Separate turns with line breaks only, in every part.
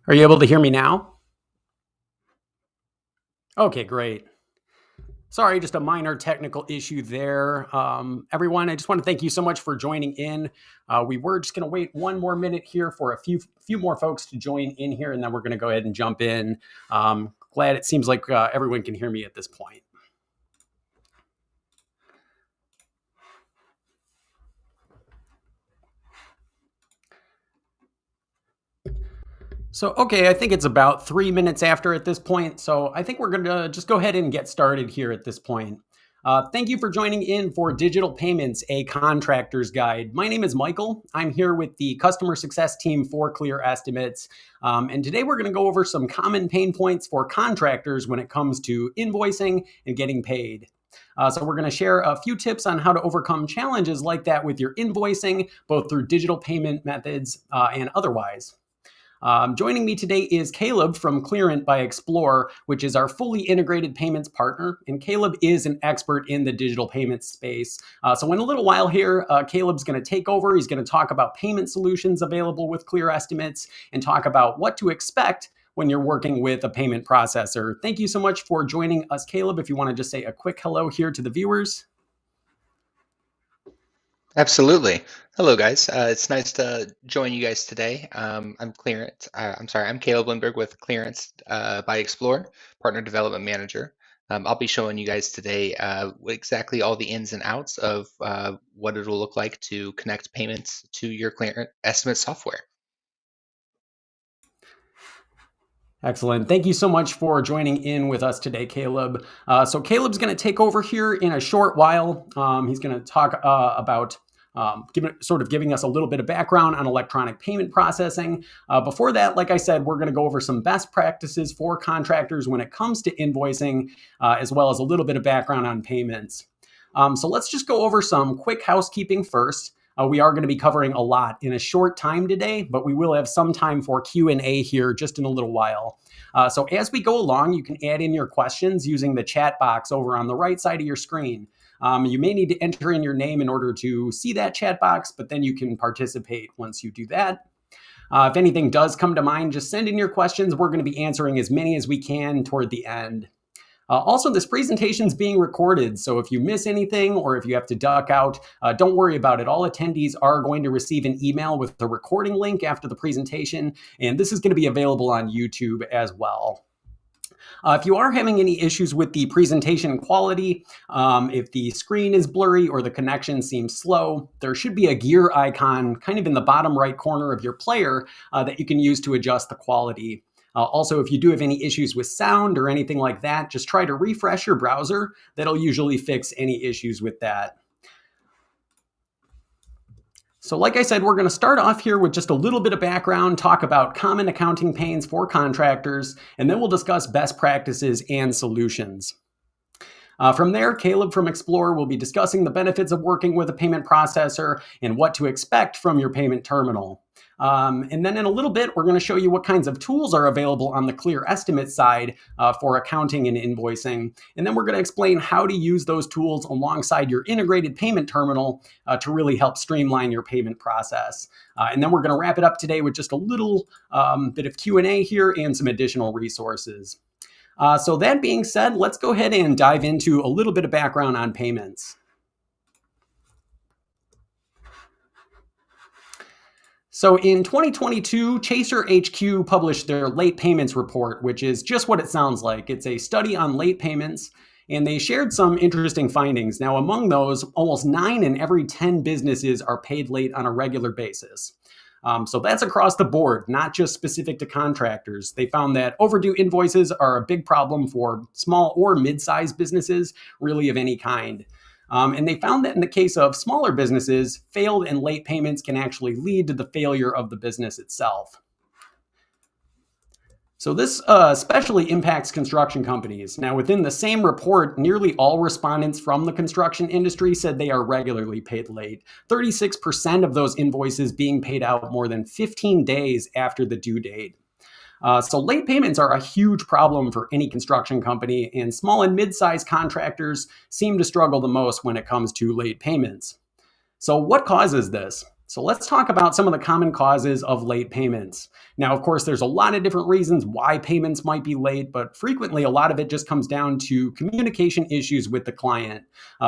Are you able to hear me now? Okay, great. Sorry, just a minor technical issue there. Everyone, I just want to thank you so much for joining in. We were just going to wait one more minute here for a few more folks to join in here, and then we're going to go ahead and jump in. Glad it seems like everyone can hear me at this point. So, okay, I think it's about 3 minutes after at this point. So, I think we're going to just go ahead and get started here at this point. Thank you for joining in for Digital Payments, a contractor's guide. My name is Michael. I'm here with the customer success team for Clear Estimates. And today we're going to go over some common pain points for contractors when it comes to invoicing and getting paid. So we're going to share a few tips on how to overcome challenges like that with your invoicing, both through digital payment methods and otherwise. Joining me today is Caleb from Clearent by Xplor, which is our fully integrated payments partner. And Caleb is an expert in the digital payments space. So in a little while here, Caleb's going to take over. He's going to talk about payment solutions available with Clear Estimates and talk about what to expect when you're working with a payment processor. Thank you so much for joining us, Caleb. If you want to just say a quick hello here to the viewers.
Absolutely. Hello, guys. It's nice to join you guys today. I'm Clearent. I'm Caleb Lindbergh with Clearance by Xplor, Partner Development Manager. I'll be showing you guys today exactly all the ins and outs of what it'll look like to connect payments to your Clearent estimate software.
Excellent. Thank you so much for joining in with us today, Caleb. So Caleb's going to take over here in a short while. He's going to talk about giving us a little bit of background on electronic payment processing. Before that, like I said, we're going to go over some best practices for contractors when it comes to invoicing, as well as a little bit of background on payments. So let's just go over some quick housekeeping first. We are going to be covering a lot in a short time today, but we will have some time for Q&A here just in a little while. So as we go along, you can add in your questions using the chat box over on the right side of your screen. You may need to enter in your name in order to see that chat box, but then you can participate once you do that. If anything does come to mind, just send in your questions. We're going to be answering as many as we can toward the end. Also, this presentation is being recorded, so if you miss anything or if you have to duck out, don't worry about it. All attendees are going to receive an email with the recording link after the presentation, and this is going to be available on YouTube as well. If you are having any issues with the presentation quality, if the screen is blurry or the connection seems slow, there should be a gear icon kind of in the bottom right corner of your player that you can use to adjust the quality. Also, if you do have any issues with sound or anything like that, just try to refresh your browser. That'll usually fix any issues with that. So like I said, we're going to start off here with just a little bit of background, talk about common accounting pains for contractors, and then we'll discuss best practices and solutions. From there, Caleb from Xplor will be discussing the benefits of working with a payment processor and what to expect from your payment terminal. And then in a little bit, we're going to show you what kinds of tools are available on the Clear Estimate side for accounting and invoicing. And then we're going to explain how to use those tools alongside your integrated payment terminal to really help streamline your payment process. And then we're going to wrap it up today with just a little bit of Q&A here and some additional resources. So that being said, let's go ahead and dive into a little bit of background on payments. So in 2022, Chaser HQ published their late payments report, which is just what it sounds like. It's a study on late payments, and they shared some interesting findings. Now, among those, almost 9 in every 10 businesses are paid late on a regular basis. So that's across the board, not just specific to contractors. They found that overdue invoices are a big problem for small or mid-sized businesses, really of any kind. And they found that in the case of smaller businesses, failed and late payments can actually lead to the failure of the business itself. So this especially impacts construction companies. Now, within the same report, nearly all respondents from the construction industry said they are regularly paid late. 36% of those invoices being paid out more than 15 days after the due date. So late payments are a huge problem for any construction company, and small and mid-sized contractors seem to struggle the most when it comes to late payments. So what causes this? So let's talk about some of the common causes of late payments. Now, of course, there's a lot of different reasons why payments might be late, but frequently a lot of it just comes down to communication issues with the client.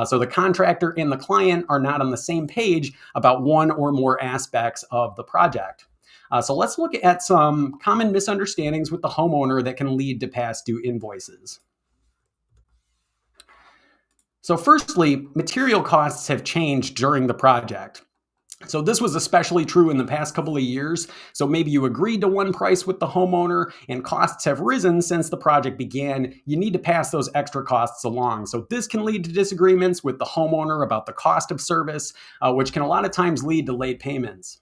So the contractor and the client are not on the same page about one or more aspects of the project. So let's look at some common misunderstandings with the homeowner that can lead to past due invoices. So firstly, material costs have changed during the project. So this was especially true in the past couple of years. So maybe you agreed to one price with the homeowner and costs have risen since the project began. You need to pass those extra costs along. So this can lead to disagreements with the homeowner about the cost of service, which can a lot of times lead to late payments.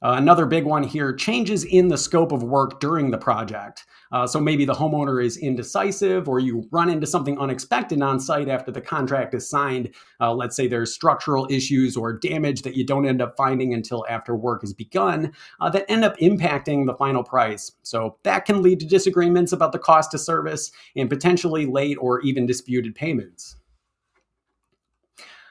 Another big one here, changes in the scope of work during the project. So maybe the homeowner is indecisive or you run into something unexpected on site after the contract is signed. Let's say there's structural issues or damage that you don't end up finding until after work has begun that end up impacting the final price. So that can lead to disagreements about the cost of service and potentially late or even disputed payments.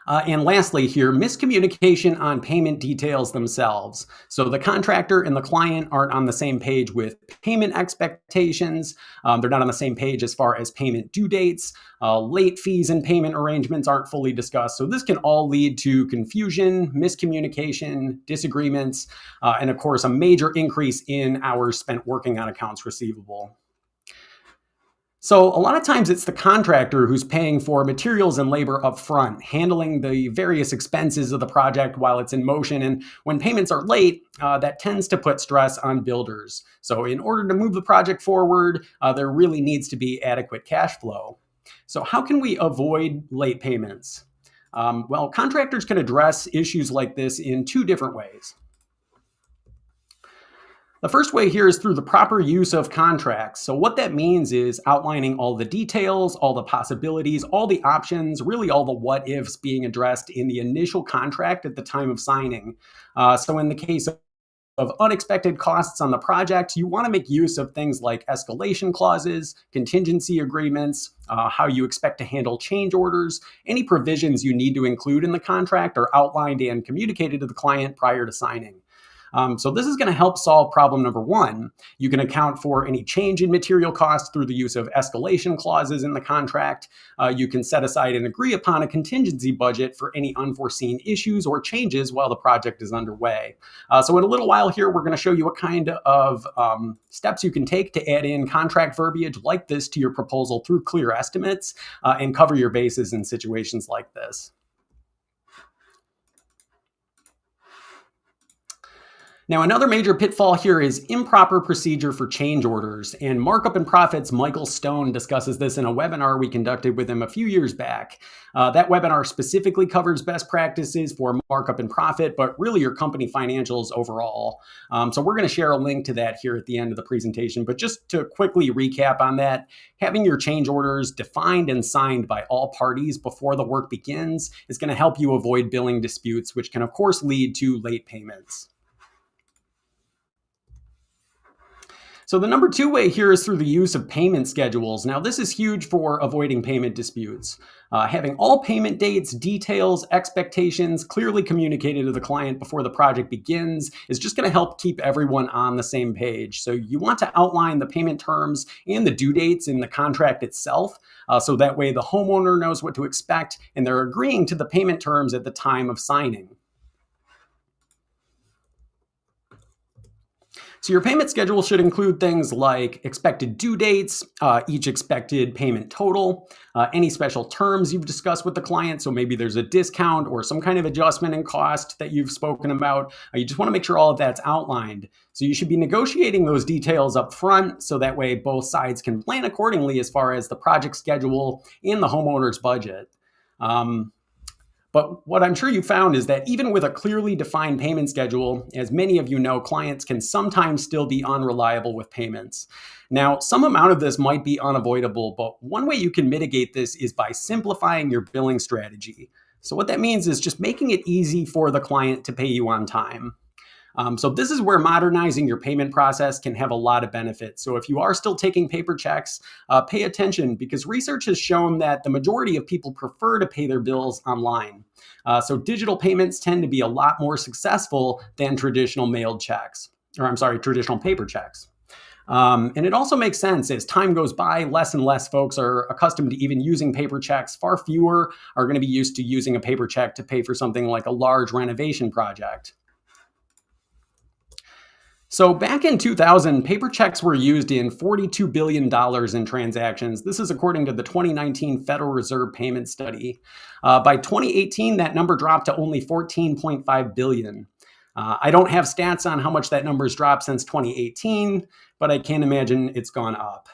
And lastly here, miscommunication on payment details themselves. So the contractor and the client aren't on the same page with payment expectations. They're not on the same page as far as payment due dates. Late fees and payment arrangements aren't fully discussed. So this can all lead to confusion, miscommunication, disagreements, and of course, a major increase in hours spent working on accounts receivable. So a lot of times it's the contractor who's paying for materials and labor up front, handling the various expenses of the project while it's in motion. And when payments are late, that tends to put stress on builders. So in order to move the project forward, there really needs to be adequate cash flow. So how can we avoid late payments? Well, contractors can address issues like this in two different ways. The first way here is through the proper use of contracts. So what that means is outlining all the details, all the possibilities, all the options, really all the what ifs being addressed in the initial contract at the time of signing. So in the case of unexpected costs on the project, you want to make use of things like escalation clauses, contingency agreements, how you expect to handle change orders. Any provisions you need to include in the contract are outlined and communicated to the client prior to signing. So this is going to help solve problem number one. You can account for any change in material costs through the use of escalation clauses in the contract. You can set aside and agree upon a contingency budget for any unforeseen issues or changes while the project is underway. So in a little while here, we're going to show you what kind of steps you can take to add in contract verbiage like this to your proposal through Clear Estimates and cover your bases in situations like this. Now, another major pitfall here is improper procedure for change orders. And Markup and Profit's Michael Stone discusses this in a webinar we conducted with him a few years back. That webinar specifically covers best practices for Markup and Profit, but really your company financials overall. So we're going to share a link to that here at the end of the presentation. But just to quickly recap on that, having your change orders defined and signed by all parties before the work begins is going to help you avoid billing disputes, which can, of course, lead to late payments. So the number two way here is through the use of payment schedules. Now, this is huge for avoiding payment disputes. Having all payment dates, details, expectations clearly communicated to the client before the project begins is just going to help keep everyone on the same page. So you want to outline the payment terms and the due dates in the contract itself, so that way the homeowner knows what to expect and they're agreeing to the payment terms at the time of signing. So your payment schedule should include things like expected due dates, each expected payment total, any special terms you've discussed with the client. So maybe there's a discount or some kind of adjustment in cost that you've spoken about. You just want to make sure all of that's outlined. So you should be negotiating those details up front so that way both sides can plan accordingly as far as the project schedule and the homeowner's budget. But what I'm sure you found is that even with a clearly defined payment schedule, as many of you know, clients can sometimes still be unreliable with payments. Now, some amount of this might be unavoidable, but one way you can mitigate this is by simplifying your billing strategy. So what that means is just making it easy for the client to pay you on time. So this is where modernizing your payment process can have a lot of benefits. So if you are still taking paper checks, pay attention, because research has shown that the majority of people prefer to pay their bills online. So digital payments tend to be a lot more successful than traditional mailed checks, or I'm sorry, traditional paper checks. And it also makes sense as time goes by, less and less folks are accustomed to even using paper checks. Far fewer are going to be used to using a paper check to pay for something like a large renovation project. So back in 2000, paper checks were used in $42 billion in transactions. This is according to the 2019 Federal Reserve Payment Study. By 2018, that number dropped to only 14.5 billion. I don't have stats on how much that number's dropped since 2018, but I can imagine it's gone up.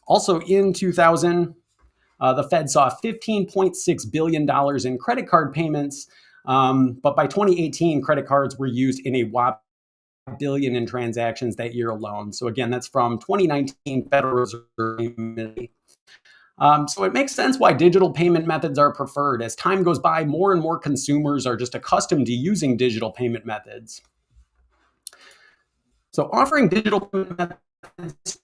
Also in 2000, the Fed saw $15.6 billion in credit card payments, but by 2018, credit cards were used in a whopping billion in transactions that year alone. So again, that's from 2019 Federal Reserve. So it makes sense why digital payment methods are preferred. As time goes by, more and more consumers are just accustomed to using digital payment methods. So offering digital payment methods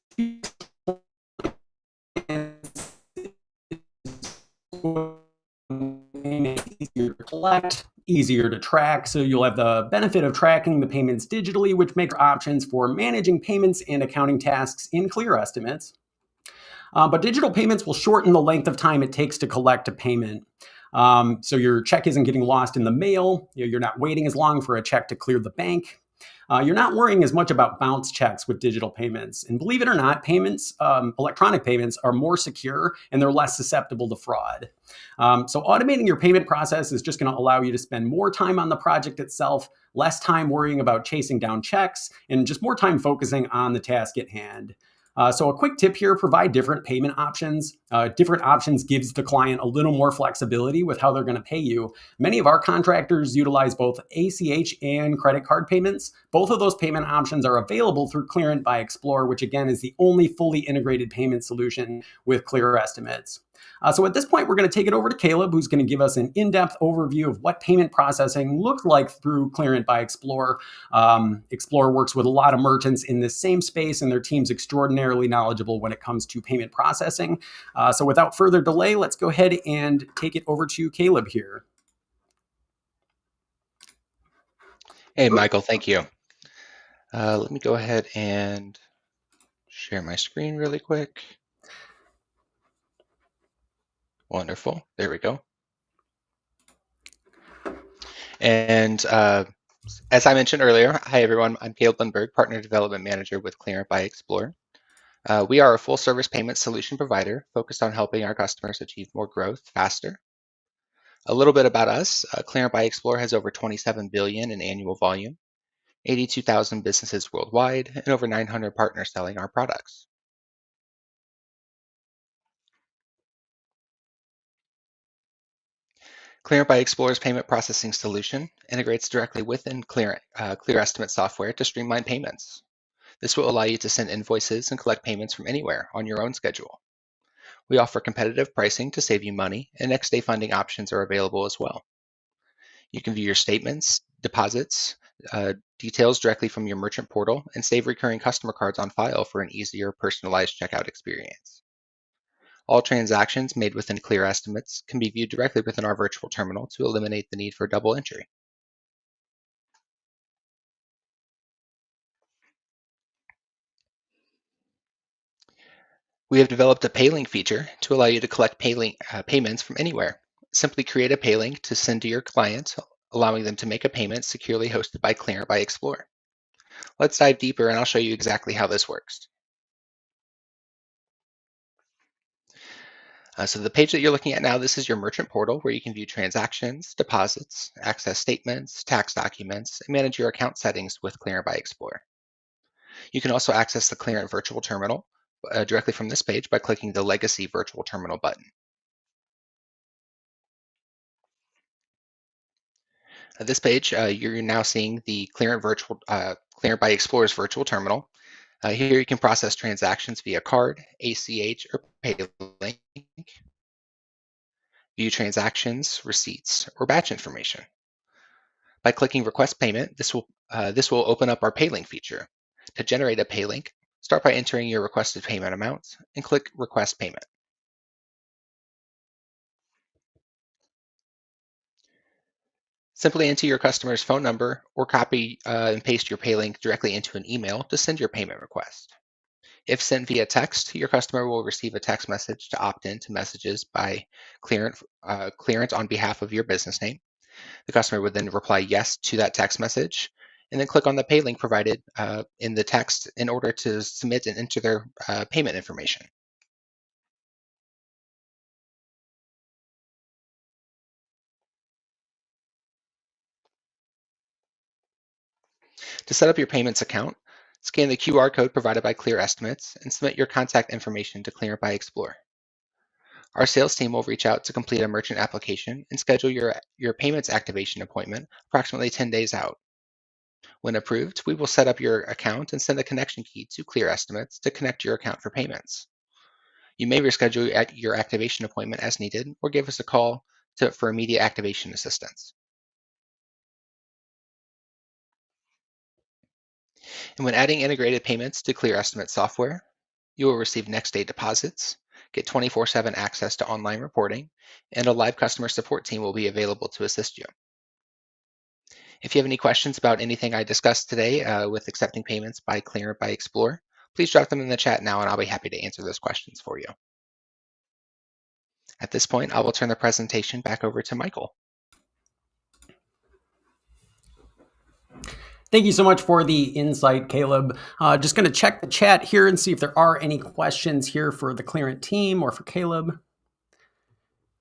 easier to collect, easier to track. So you'll have the benefit of tracking the payments digitally, which makes options for managing payments and accounting tasks in Clear Estimates. But digital payments will shorten the length of time it takes to collect a payment. So your check isn't getting lost in the mail. You're not waiting as long for a check to clear the bank. You're not worrying as much about bounce checks with digital payments. And believe it or not, payments, electronic payments, are more secure and they're less susceptible to fraud. So automating your payment process is just going to allow you to spend more time on the project itself, less time worrying about chasing down checks, and just more time focusing on the task at hand. So a quick tip here, provide different payment options. Different options gives the client a little more flexibility with how they're going to pay you. Many of our contractors utilize both ACH and credit card payments. Both of those payment options are available through Clearent by Xplor, which again is the only fully integrated payment solution with Clear Estimates. So at this point, we're going to take it over to Caleb, who's going to give us an in-depth overview of what payment processing looks like through Clearent by Xplor. Xplor works with a lot of merchants in this same space, and their team's extraordinarily knowledgeable when it comes to payment processing. So without further delay, let's go ahead and take it over to Caleb here.
Hey, Michael, thank you. Let me go ahead and share my screen really quick. Wonderful. There we go. And as I mentioned earlier, hi everyone, I'm Caleb Lindberg, Partner Development Manager with Clearent by Xplor. We are a full service payment solution provider focused on helping our customers achieve more growth faster. A little bit about us, Clearent by Xplor has over 27 billion in annual volume, 82,000 businesses worldwide, and over 900 partners selling our products. Clearent by Xplor's payment processing solution integrates directly within Clear Estimate software to streamline payments. This will allow you to send invoices and collect payments from anywhere on your own schedule. We offer competitive pricing to save you money, and next day funding options are available as well. You can view your statements, deposits, details directly from your merchant portal, and save recurring customer cards on file for an easier personalized checkout experience. All transactions made within Clear Estimates can be viewed directly within our virtual terminal to eliminate the need for double entry. We have developed a pay link feature to allow you to collect payments from anywhere. Simply create a pay link to send to your client, allowing them to make a payment securely hosted by Clearent by Xplor. Let's dive deeper and I'll show you exactly how this works. So the page that you're looking at now, this is your merchant portal where you can view transactions, deposits, access statements, tax documents, and manage your account settings with Clearent by Xplor. You can also access the Clearent virtual terminal directly from this page by clicking the Legacy Virtual Terminal button. At this page, you're now seeing the Clearent by Xplor's virtual terminal. Here you can process transactions via card, ACH, or pay link, view transactions, receipts, or batch information. By clicking Request Payment, this will open up our Pay Link feature. To generate a Pay Link, start by entering your requested payment amount and click Request Payment. Simply enter your customer's phone number or copy and paste your Pay Link directly into an email to send your payment request. If sent via text, your customer will receive a text message to opt in to messages by Clearent on behalf of your business name. The customer would then reply yes to that text message and then click on the pay link provided in the text in order to submit and enter their payment information. To set up your payments account, scan the QR code provided by Clear Estimates and submit your contact information to Clearent by Xplor. Our sales team will reach out to complete a merchant application and schedule your payments activation appointment approximately 10 days out. When approved, we will set up your account and send a connection key to Clear Estimates to connect your account for payments. You may reschedule your activation appointment as needed or give us a call for immediate activation assistance. And when adding integrated payments to Clear Estimate software, you will receive next day deposits, get 24/7 access to online reporting, and a live customer support team will be available to assist you. If you have any questions about anything I discussed today with accepting payments by Clearent by Xplor, please drop them in the chat now and I'll be happy to answer those questions for you. At this point, I will turn the presentation back over to Michael.
Thank you so much for the insight, Caleb. Just going to check the chat here and see if there are any questions here for the Clearent team or for Caleb.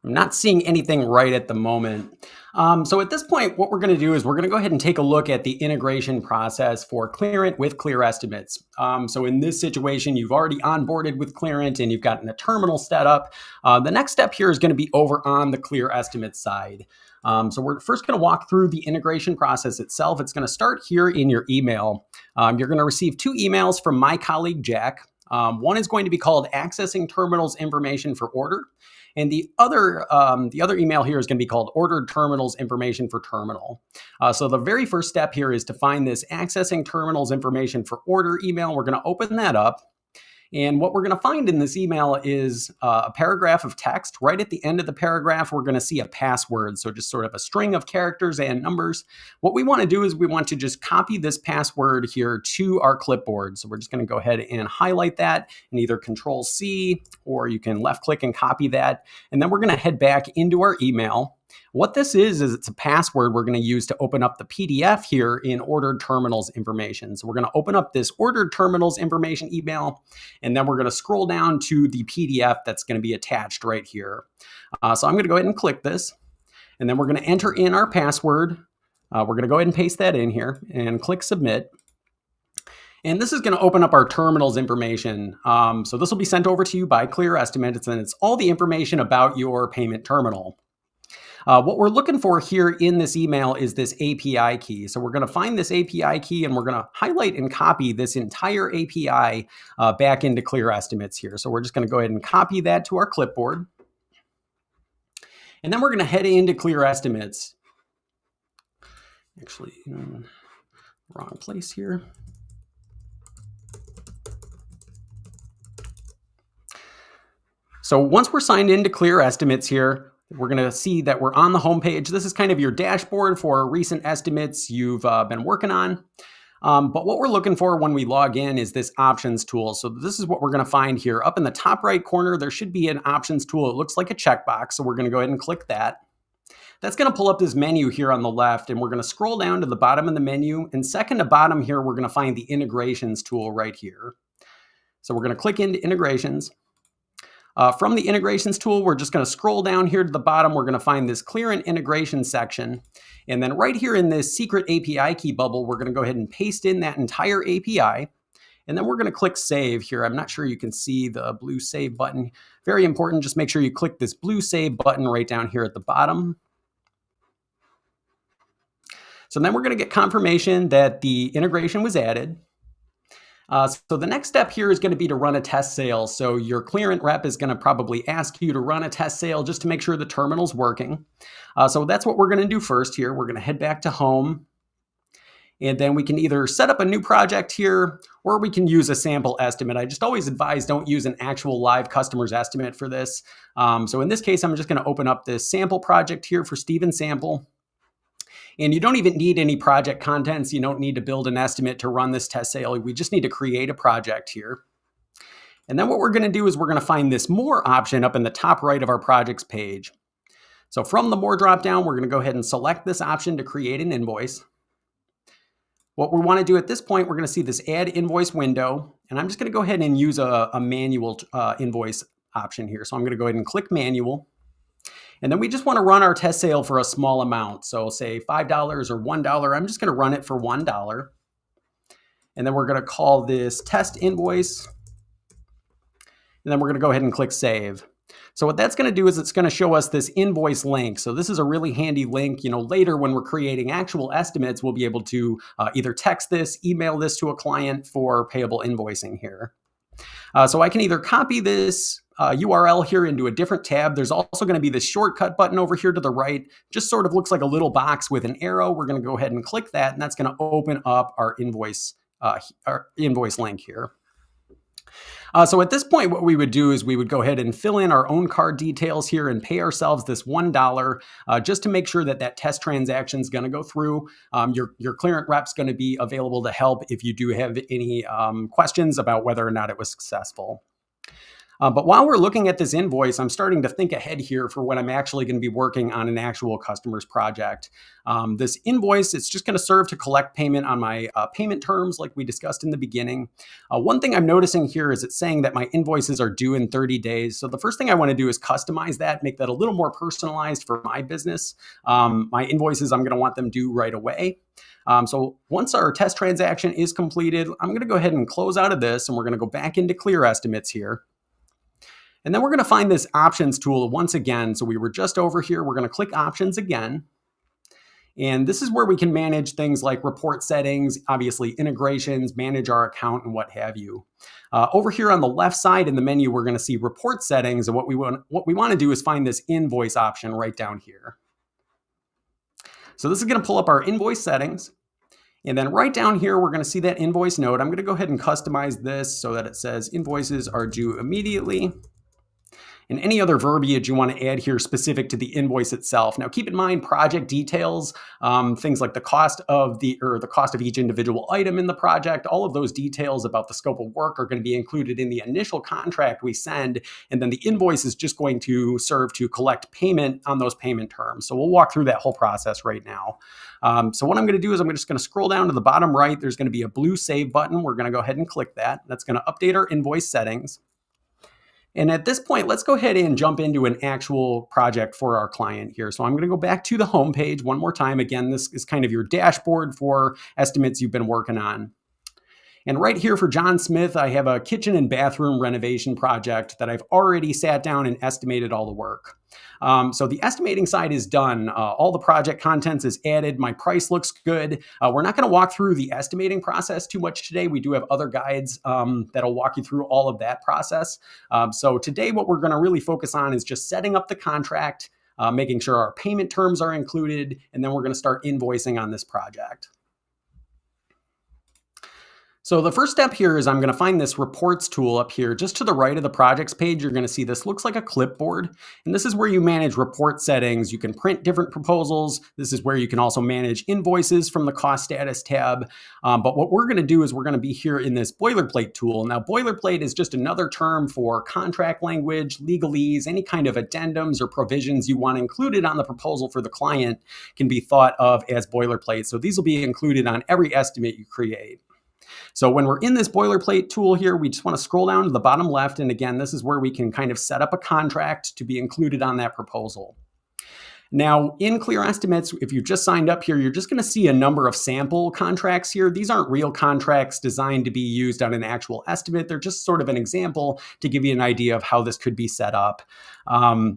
I'm not seeing anything right at the moment. So at this point, what we're going to do is we're going to go ahead and take a look at the integration process for Clearent with Clear Estimates. So in this situation, you've already onboarded with Clearent and you've gotten a terminal set up. The next step here is going to be over on the Clear Estimates side. So we're first going to walk through the integration process itself. It's going to start here in your email. You're going to receive two emails from my colleague, Jack. One is going to be called Accessing Terminals Information for Order. And the other email here is going to be called Ordered Terminals Information for Terminal. So the very first step here is to find this Accessing Terminals Information for Order email. We're going to open that up. And what we're going to find in this email is a paragraph of text. Right at the end of the paragraph, we're going to see a password. So just sort of a string of characters and numbers. What we want to do is we want to just copy this password here to our clipboard. So we're just going to go ahead and highlight that and either Control C or you can left click and copy that. And then we're going to head back into our email. What this is it's a password we're going to use to open up the PDF here in Ordered Terminals Information. So we're going to open up this Ordered Terminals Information email, and then we're going to scroll down to the PDF that's going to be attached right here. So I'm going to go ahead and click this, and then we're going to enter in our password. We're going to go ahead and paste that in here and click Submit. And this is going to open up our terminals information. So this will be sent over to you by Clear Estimates, and it's all the information about your payment terminal. What we're looking for here in this email is this API key. So we're going to find this API key and we're going to highlight and copy this entire API back into Clear Estimates here. So we're just going to go ahead and copy that to our clipboard. And then we're going to head into Clear Estimates. Actually, wrong place here. So once we're signed into Clear Estimates here, we're going to see that we're on the home page. This is kind of your dashboard for recent estimates you've been working on. But what we're looking for when we log in is this options tool. So this is what we're going to find here. Up in the top right corner, there should be an options tool. It looks like a checkbox. So we're going to go ahead and click that. That's going to pull up this menu here on the left, and we're going to scroll down to the bottom of the menu. And second to bottom here, we're going to find the integrations tool right here. So we're going to click into integrations. From the integrations tool, we're just going to scroll down here to the bottom. We're going to find this Clearent integration section. And then right here in this secret API key bubble, we're going to go ahead and paste in that entire API. And then we're going to click Save here. I'm not sure you can see the blue Save button. Very important, just make sure you click this blue Save button right down here at the bottom. So then we're going to get confirmation that the integration was added. So the next step here is going to be to run a test sale. So your Clearent rep is going to probably ask you to run a test sale just to make sure the terminal's working. So that's what we're going to do first here. We're going to head back to home. And then we can either set up a new project here, or we can use a sample estimate. I just always advise don't use an actual live customer's estimate for this. So in this case, I'm just going to open up this sample project here for Steven Sample. And you don't even need any project contents. You don't need to build an estimate to run this test sale. We just need to create a project here. And then what we're going to do is we're going to find this More option up in the top right of our projects page. So from the More dropdown, we're going to go ahead and select this option to create an invoice. What we want to do at this point, we're going to see this Add Invoice window. And I'm just going to go ahead and use a manual invoice option here. So I'm going to go ahead and click Manual. And then we just want to run our test sale for a small amount. So say $5 or $1. I'm just going to run it for $1. And then we're going to call this test invoice. And then we're going to go ahead and click Save. So what that's going to do is it's going to show us this invoice link. So this is a really handy link. Later when we're creating actual estimates, we'll be able to either text this, email this to a client for payable invoicing here. So I can either copy this URL here into a different tab. There's also going to be this shortcut button over here to the right. Just sort of looks like a little box with an arrow. We're going to go ahead and click that, and that's going to open up our invoice link here. So at this point, what we would do is we would go ahead and fill in our own card details here and pay ourselves this $1 just to make sure that that test transaction is going to go through. Your Clearent rep's going to be available to help if you do have any questions about whether or not it was successful. But while we're looking at this invoice, I'm starting to think ahead here for when I'm actually going to be working on an actual customer's project. This invoice, it's just going to serve to collect payment on my payment terms like we discussed in the beginning. One thing I'm noticing here is it's saying that my invoices are due in 30 days. So the first thing I want to do is customize that, make that a little more personalized for my business. My invoices, I'm going to want them due right away. So once our test transaction is completed, I'm going to go ahead and close out of this, and we're going to go back into Clear Estimates here. And then we're going to find this options tool once again. So we were just over here. We're going to click options again. And this is where we can manage things like report settings, obviously integrations, manage our account, and what have you. Over here on the left side in the menu, we're going to see report settings. And what we want to do is find this invoice option right down here. So this is going to pull up our invoice settings. And then right down here, we're going to see that invoice node. I'm going to go ahead and customize this so that it says invoices are due immediately. And any other verbiage you want to add here specific to the invoice itself. Now, keep in mind project details, things like the cost of each individual item in the project. All of those details about the scope of work are going to be included in the initial contract we send, and then the invoice is just going to serve to collect payment on those payment terms. So we'll walk through that whole process right now. So what I'm going to do is I'm just going to scroll down to the bottom right. There's going to be a blue save button. We're going to go ahead and click that. That's going to update our invoice settings. And at this point, let's go ahead and jump into an actual project for our client here. So I'm going to go back to the home page one more time. Again, this is kind of your dashboard for estimates you've been working on. And right here for John Smith, I have a kitchen and bathroom renovation project that I've already sat down and estimated all the work. So the estimating side is done. All the project contents is added. My price looks good. We're not going to walk through the estimating process too much today. We do have other guides that'll walk you through all of that process. So today what we're going to really focus on is just setting up the contract, making sure our payment terms are included, and then we're going to start invoicing on this project. So the first step here is I'm going to find this reports tool up here. Just to the right of the projects page, you're going to see this looks like a clipboard. And this is where you manage report settings. You can print different proposals. This is where you can also manage invoices from the cost status tab. But what we're going to do is we're going to be here in this boilerplate tool. Now, boilerplate is just another term for contract language, legalese, any kind of addendums or provisions you want included on the proposal for the client can be thought of as boilerplate. So these will be included on every estimate you create. So when we're in this boilerplate tool here, we just want to scroll down to the bottom left. And again, this is where we can kind of set up a contract to be included on that proposal. Now, in Clear Estimates, if you just signed up here, you're just going to see a number of sample contracts here. These aren't real contracts designed to be used on an actual estimate. They're just sort of an example to give you an idea of how this could be set up.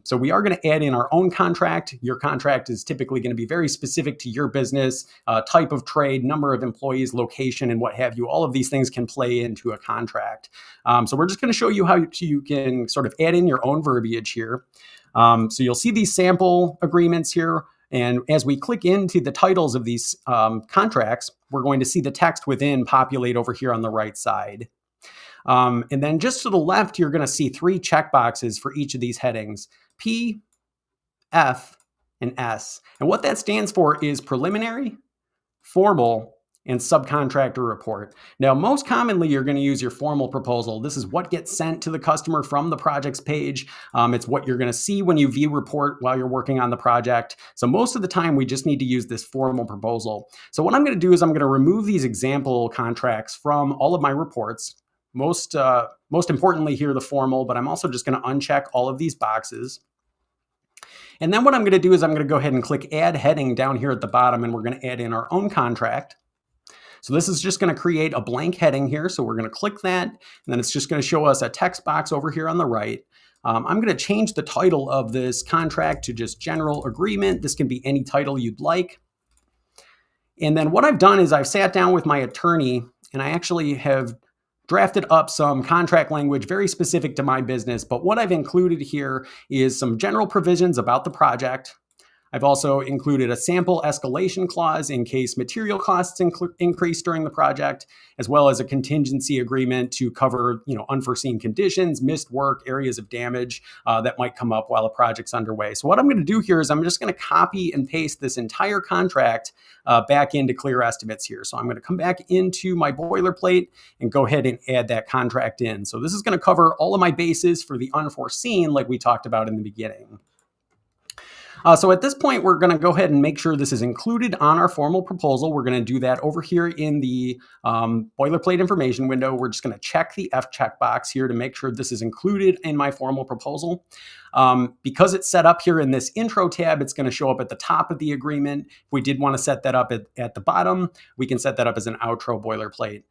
So we are going to add in our own contract. Your contract is typically going to be very specific to your business, type of trade, number of employees, location, and what have you. All of these things can play into a contract. So we're just going to show you how you can sort of add in your own verbiage here. So you'll see these sample agreements here. And as we click into the titles of these contracts, we're going to see the text within populate over here on the right side. And then just to the left, you're going to see 3 checkboxes for each of these headings, P, F, and S. And what that stands for is preliminary, formal, and subcontractor report. Now, most commonly, you're going to use your formal proposal. This is what gets sent to the customer from the projects page. It's what you're going to see when you view report while you're working on the project. So most of the time, we just need to use this formal proposal. So what I'm going to do is I'm going to remove these example contracts from all of my reports. Most importantly here, the formal, but I'm also just going to uncheck all of these boxes. And then what I'm going to do is I'm going to go ahead and click Add Heading down here at the bottom, and we're going to add in our own contract. So this is just going to create a blank heading here. So we're going to click that, and then it's just going to show us a text box over here on the right. I'm going to change the title of this contract to just General Agreement. This can be any title you'd like. And then what I've done is I've sat down with my attorney, and I actually have drafted up some contract language very specific to my business. But what I've included here is some general provisions about the project. I've also included a sample escalation clause in case material costs increase during the project, as well as a contingency agreement to cover, unforeseen conditions, missed work, areas of damage that might come up while a project's underway. So what I'm going to do here is I'm just going to copy and paste this entire contract back into Clear Estimates here. So I'm going to come back into my boilerplate and go ahead and add that contract in. So this is going to cover all of my bases for the unforeseen, like we talked about in the beginning. So at this point, we're going to go ahead and make sure this is included on our formal proposal. We're going to do that over here in the boilerplate information window. We're just going to check the F checkbox here to make sure this is included in my formal proposal. Because it's set up here in this intro tab, it's going to show up at the top of the agreement. If we did want to set that up at the bottom, we can set that up as an outro boilerplate.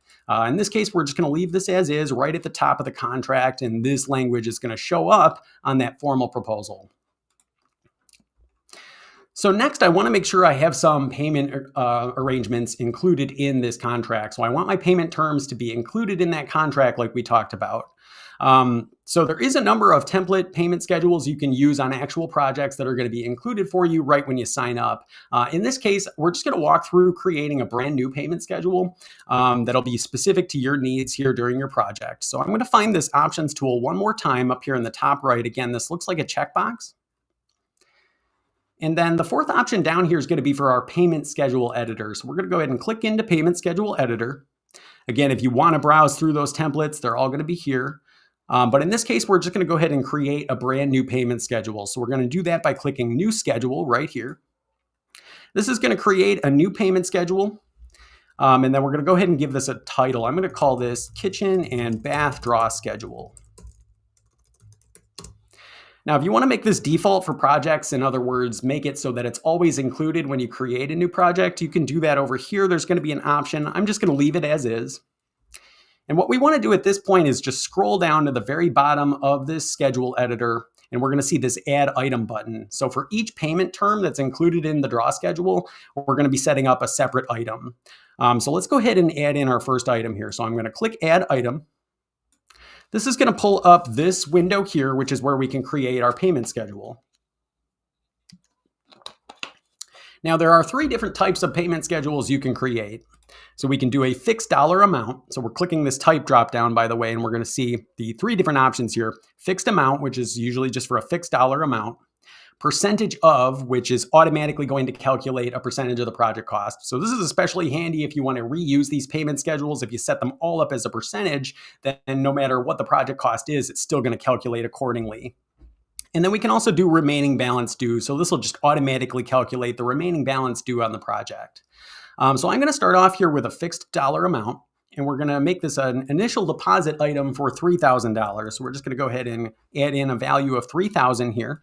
In this case, we're just going to leave this as is right at the top of the contract, and this language is going to show up on that formal proposal. So next, I want to make sure I have some payment arrangements included in this contract. So I want my payment terms to be included in that contract like we talked about. So there is a number of template payment schedules you can use on actual projects that are going to be included for you right when you sign up. In this case, we're just going to walk through creating a brand new payment schedule that'll be specific to your needs here during your project. So I'm going to find this options tool one more time up here in the top right. Again, this looks like a checkbox. And then the fourth option down here is going to be for our payment schedule editor. So we're going to go ahead and click into payment schedule editor. Again, if you want to browse through those templates, they're all going to be here. But in this case, we're just going to go ahead and create a brand new payment schedule. So we're going to do that by clicking new schedule right here. This is going to create a new payment schedule. And then we're going to go ahead and give this a title. I'm going to call this kitchen and bath draw schedule. Now, if you want to make this default for projects, in other words, make it so that it's always included when you create a new project, you can do that over here. There's going to be an option. I'm just going to leave it as is. And what we want to do at this point is just scroll down to the very bottom of this schedule editor, and we're going to see this add item button. So for each payment term that's included in the draw schedule, we're going to be setting up a separate item. So let's go ahead and add in our first item here. So I'm going to click add item. This is going to pull up this window here, which is where we can create our payment schedule. Now, there are 3 different types of payment schedules you can create. So we can do a fixed dollar amount. So we're clicking this type drop down, by the way, and we're going to see the 3 different options here. Fixed amount, which is usually just for a fixed dollar amount. Percentage of, which is automatically going to calculate a percentage of the project cost. So this is especially handy if you want to reuse these payment schedules. If you set them all up as a percentage, then no matter what the project cost is, it's still going to calculate accordingly. And then we can also do remaining balance due. So this will just automatically calculate the remaining balance due on the project. So I'm going to start off here with a fixed dollar amount, and we're going to make this an initial deposit item for $3,000. So we're just going to go ahead and add in a value of $3,000 here.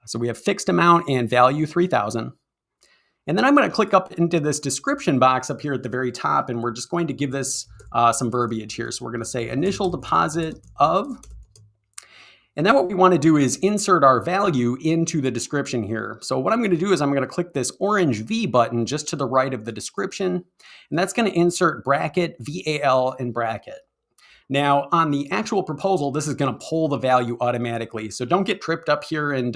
So we have fixed amount and value 3,000. And then I'm going to click up into this description box up here at the very top, and we're just going to give this some verbiage here. So we're going to say initial deposit of, and then what we want to do is insert our value into the description here. So what I'm going to do is I'm going to click this orange V button just to the right of the description, and that's going to insert bracket, VAL, and bracket. Now, on the actual proposal, this is going to pull the value automatically. So don't get tripped up here and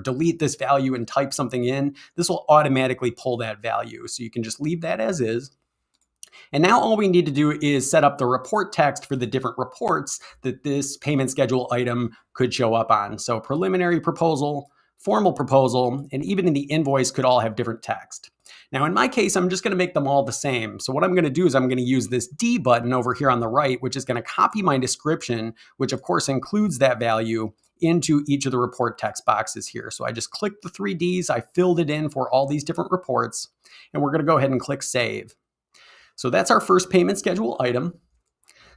delete this value and type something in. This will automatically pull that value. So you can just leave that as is. And now all we need to do is set up the report text for the different reports that this payment schedule item could show up on. So preliminary proposal, formal proposal, and even in the invoice could all have different text. Now, in my case, I'm just going to make them all the same. So what I'm going to do is I'm going to use this D button over here on the right, which is going to copy my description, which of course includes that value, into each of the report text boxes here. So I just clicked the 3 Ds, I filled it in for all these different reports, and we're going to go ahead and click Save. So that's our first payment schedule item.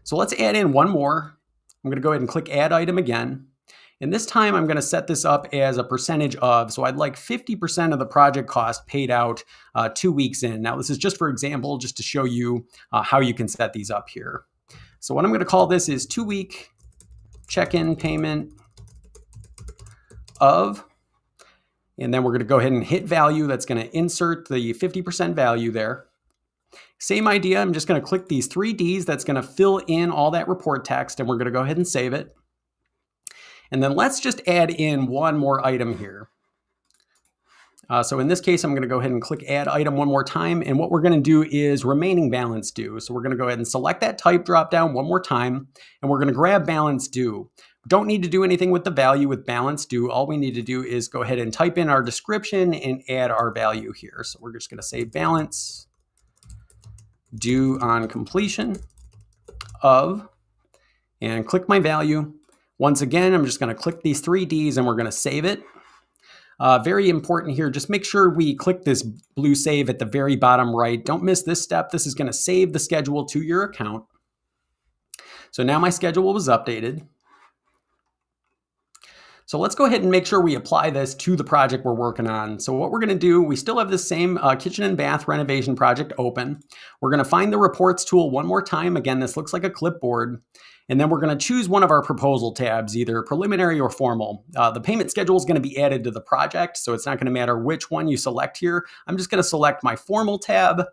So let's add in one more. I'm going to go ahead and click Add Item again. And this time I'm going to set this up as a percentage of, so I'd like 50% of the project cost paid out 2 weeks in. Now this is just for example, just to show you how you can set these up here. So what I'm going to call this is 2-week check-in payment of, and then we're going to go ahead and hit value. That's going to insert the 50% value there. Same idea, I'm just going to click these 3 Ds. That's going to fill in all that report text, and we're going to go ahead and save it. And then let's just add in one more item here. So in this case, I'm going to go ahead and click Add Item one more time. And what we're going to do is remaining balance due. So we're going to go ahead and select that type dropdown one more time. And we're going to grab balance due. Don't need to do anything with the value with balance due. All we need to do is go ahead and type in our description and add our value here. So we're just going to say balance due on completion of, and click my value. Once again, I'm just going to click these 3 Ds and we're going to save it. Very important here, just make sure we click this blue save at the very bottom right. Don't miss this step. This is going to save the schedule to your account. So now my schedule was updated. So let's go ahead and make sure we apply this to the project we're working on. So what we're going to do, we still have the same kitchen and bath renovation project open. We're going to find the reports tool one more time. Again, this looks like a clipboard. And then we're going to choose one of our proposal tabs, either preliminary or formal. The payment schedule is going to be added to the project, so it's not going to matter which one you select here. I'm just going to select my formal tab.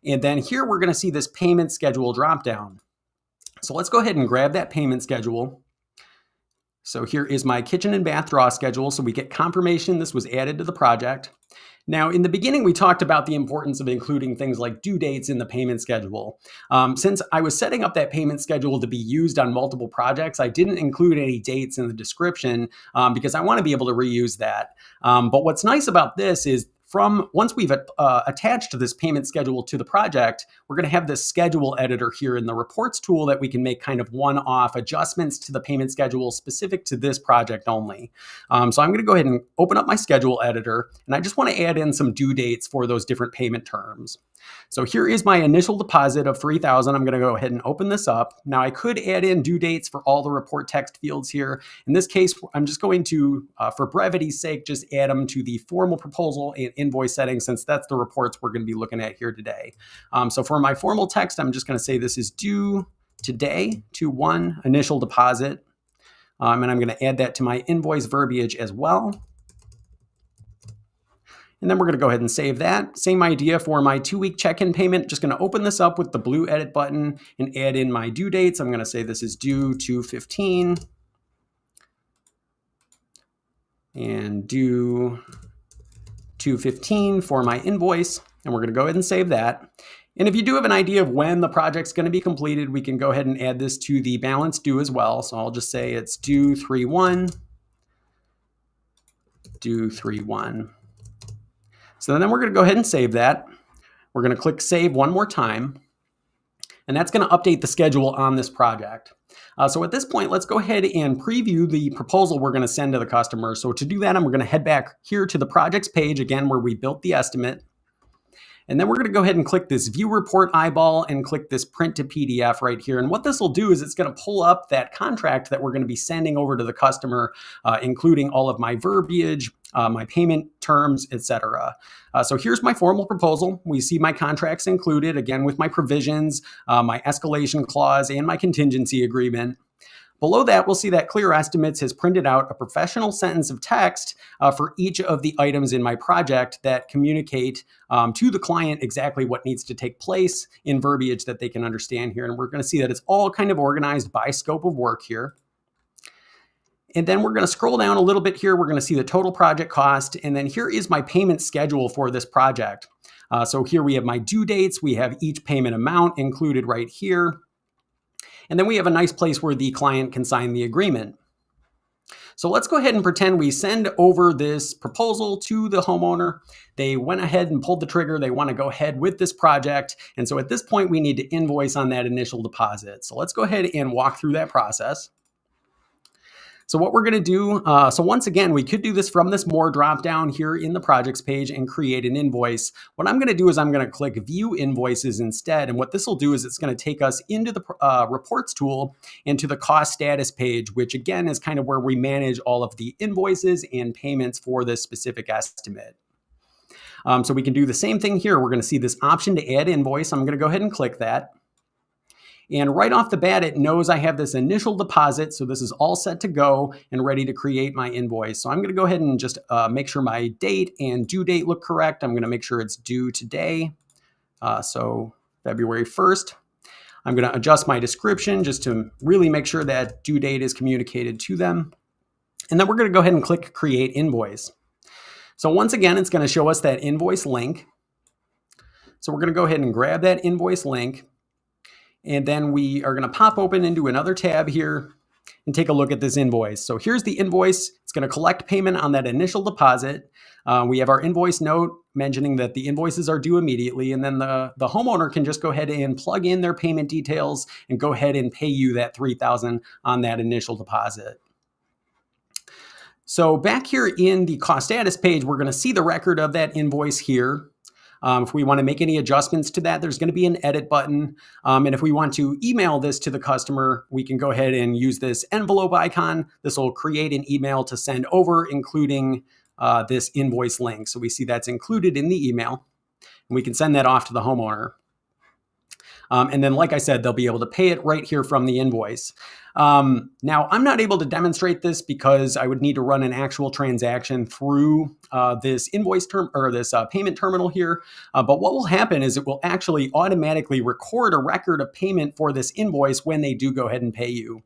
And then here we're going to see this payment schedule dropdown. So let's go ahead and grab that payment schedule. So here is my kitchen and bath draw schedule. So we get confirmation this was added to the project. Now, in the beginning, we talked about the importance of including things like due dates in the payment schedule. Since I was setting up that payment schedule to be used on multiple projects, I didn't include any dates in the description because I want to be able to reuse that. But what's nice about this is once we've attached this payment schedule to the project, we're going to have this schedule editor here in the reports tool that we can make kind of one-off adjustments to the payment schedule specific to this project only. So I'm going to go ahead and open up my schedule editor, and I just want to add in some due dates for those different payment terms. So here is my initial deposit of $3,000. I'm going to go ahead and open this up. Now I could add in due dates for all the report text fields here. In this case, I'm just going to, for brevity's sake, just add them to the formal proposal and invoice settings, since that's the reports we're going to be looking at here today. So for my formal text, I'm just going to say this is due today to 1 initial deposit. And I'm going to add that to my invoice verbiage as well. And then we're going to go ahead and save that. Same idea for my 2-week check-in payment. Just going to open this up with the blue edit button and add in my due dates. I'm going to say this is due 2/15 and due 2/15 for my invoice. And we're going to go ahead and save that. And if you do have an idea of when the project's going to be completed, we can go ahead and add this to the balance due as well. So I'll just say it's due 3/1, due 3/1. So then we're going to go ahead and save that. We're going to click Save one more time. And that's going to update the schedule on this project. So at this point, let's go ahead and preview the proposal we're going to send to the customer. So to do that, we're going to head back here to the projects page, again, where we built the estimate. And then we're going to go ahead and click this view report eyeball and click this print to PDF right here. And what this will do is it's going to pull up that contract that we're going to be sending over to the customer, including all of my verbiage, my payment terms, etc. So here's my formal proposal. We see my contracts included, again, with my provisions, my escalation clause, and my contingency agreement. Below that, we'll see that Clear Estimates has printed out a professional sentence of text for each of the items in my project that communicate to the client exactly what needs to take place in verbiage that they can understand here. And we're going to see that it's all kind of organized by scope of work here. And then we're going to scroll down a little bit here. We're going to see the total project cost. And then here is my payment schedule for this project. So here we have my due dates. We have each payment amount included right here. And then we have a nice place where the client can sign the agreement. So let's go ahead and pretend we send over this proposal to the homeowner. They went ahead and pulled the trigger. They want to go ahead with this project. And so at this point, we need to invoice on that initial deposit. So let's go ahead and walk through that process. So what we're going to do, so once again, we could do this from this More dropdown here in the projects page and create an invoice. What I'm going to do is I'm going to click View Invoices instead. And what this will do is it's going to take us into the Reports tool and to the Cost Status page, which again is kind of where we manage all of the invoices and payments for this specific estimate. So we can do the same thing here. We're going to see this option to add invoice. I'm going to go ahead and click that. And right off the bat, it knows I have this initial deposit. So this is all set to go and ready to create my invoice. So I'm going to go ahead and just make sure my date and due date look correct. I'm going to make sure it's due today. So February 1st. I'm going to adjust my description just to really make sure that due date is communicated to them. And then we're going to go ahead and click Create Invoice. So once again, it's going to show us that invoice link. So we're going to go ahead and grab that invoice link. And then we are going to pop open into another tab here and take a look at this invoice. So here's the invoice. It's going to collect payment on that initial deposit. We have our invoice note mentioning that the invoices are due immediately. And then the homeowner can just go ahead and plug in their payment details and go ahead and pay you that $3,000 on that initial deposit. So back here in the cost status page, we're going to see the record of that invoice here. If we want to make any adjustments to that, there's going to be an edit button. And if we want to email this to the customer, we can go ahead and use this envelope icon. This will create an email to send over, including this invoice link. So we see that's included in the email. And we can send that off to the homeowner. And then, like I said, they'll be able to pay it right here from the invoice. Now, I'm not able to demonstrate this because I would need to run an actual transaction through this invoice term or this payment terminal here. But what will happen is it will actually automatically record a record of payment for this invoice when they do go ahead and pay you.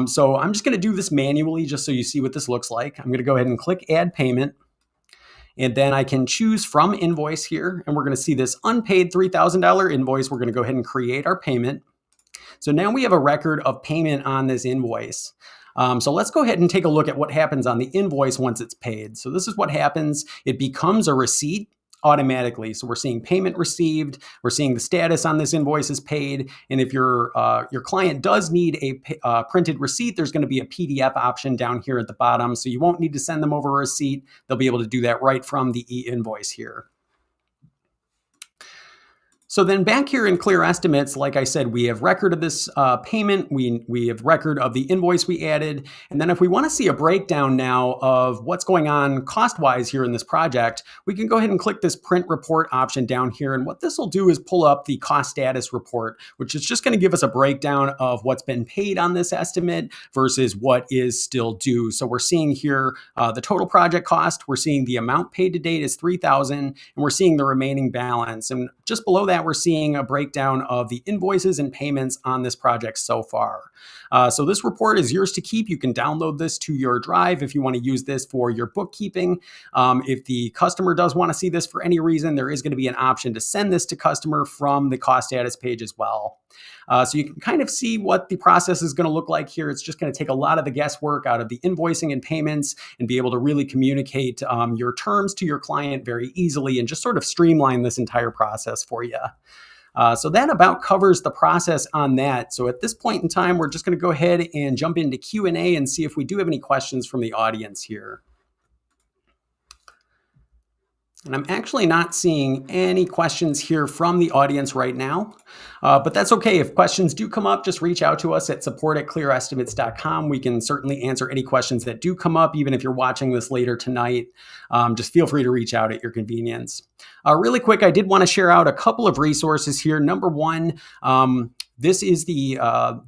So I'm just going to do this manually just so you see what this looks like. I'm going to go ahead and click Add Payment. And then I can choose from invoice here, and we're going to see this unpaid $3,000 invoice. We're going to go ahead and create our payment. So now we have a record of payment on this invoice. So let's go ahead and take a look at what happens on the invoice once it's paid. So this is what happens. It becomes a receipt automatically. So we're seeing payment received. We're seeing the status on this invoice is paid. And if your client does need a printed receipt, there's going to be a PDF option down here at the bottom. So you won't need to send them over a receipt. They'll be able to do that right from the e-invoice here. So then back here in Clear Estimates, like I said, we have record of this payment. We have record of the invoice we added. And then if we want to see a breakdown now of what's going on cost-wise here in this project, we can go ahead and click this print report option down here. And what this will do is pull up the cost status report, which is just going to give us a breakdown of what's been paid on this estimate versus what is still due. So we're seeing here the total project cost. We're seeing the amount paid to date is $3,000, and we're seeing the remaining balance. And just below that, we're seeing a breakdown of the invoices and payments on this project so far. So this report is yours to keep. You can download this to your drive if you want to use this for your bookkeeping. If the customer does want to see this for any reason, there is going to be an option to send this to customer from the cost status page as well. So you can kind of see what the process is going to look like here. It's just going to take a lot of the guesswork out of the invoicing and payments and be able to really communicate your terms to your client very easily and just sort of streamline this entire process for you. So that about covers the process on that. So at this point in time, we're just going to go ahead and jump into Q&A and see if we do have any questions from the audience here. And I'm actually not seeing any questions here from the audience right now, but that's okay. If questions do come up, just reach out to us at support@clearestimates.com. We can certainly answer any questions that do come up, even if you're watching this later tonight. Just feel free to reach out at your convenience. Really quick, I did want to share out a couple of resources here. Number one, this is the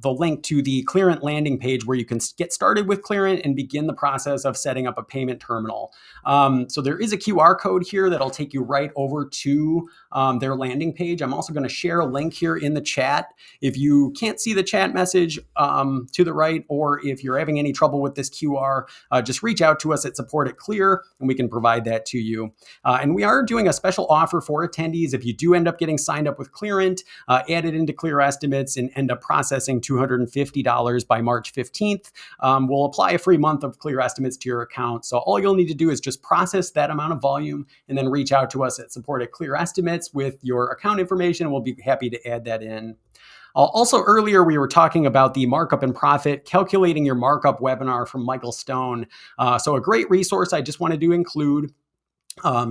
link to the Clearent landing page where you can get started with Clearent and begin the process of setting up a payment terminal. So there is a QR code here that'll take you right over to their landing page. I'm also going to share a link here in the chat. If you can't see the chat message to the right, or if you're having any trouble with this QR, just reach out to us at support@Clear and we can provide that to you. And we are doing a special offer for attendees. If you do end up getting signed up with Clearent, added into Clear Estimates, and end up processing $250 by March 15th, we'll apply a free month of Clear Estimates to your account. So all you'll need to do is just process that amount of volume and then reach out to us at support@Clear Estimates with your account information, and we'll be happy to add that in. Also, earlier we were talking about the Markup and Profit Calculating Your Markup webinar from Michael Stone. So a great resource I just wanted to include.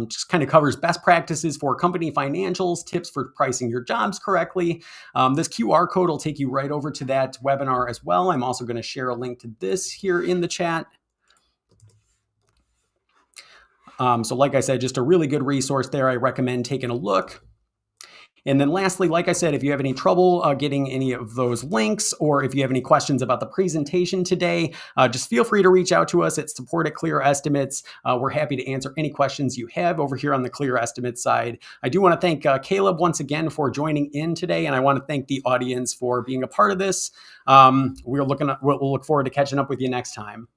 Just kind of covers best practices for company financials, tips for pricing your jobs correctly. This QR code will take you right over to that webinar as well. I'm also going to share a link to this here in the chat. So like I said, just a really good resource there. I recommend taking a look. And then lastly, like I said, if you have any trouble getting any of those links, or if you have any questions about the presentation today, just feel free to reach out to us at support@Clear Estimates. We're happy to answer any questions you have over here on the Clear Estimates side. I do want to thank Caleb once again for joining in today, and I want to thank the audience for being a part of this. We'll look forward to catching up with you next time.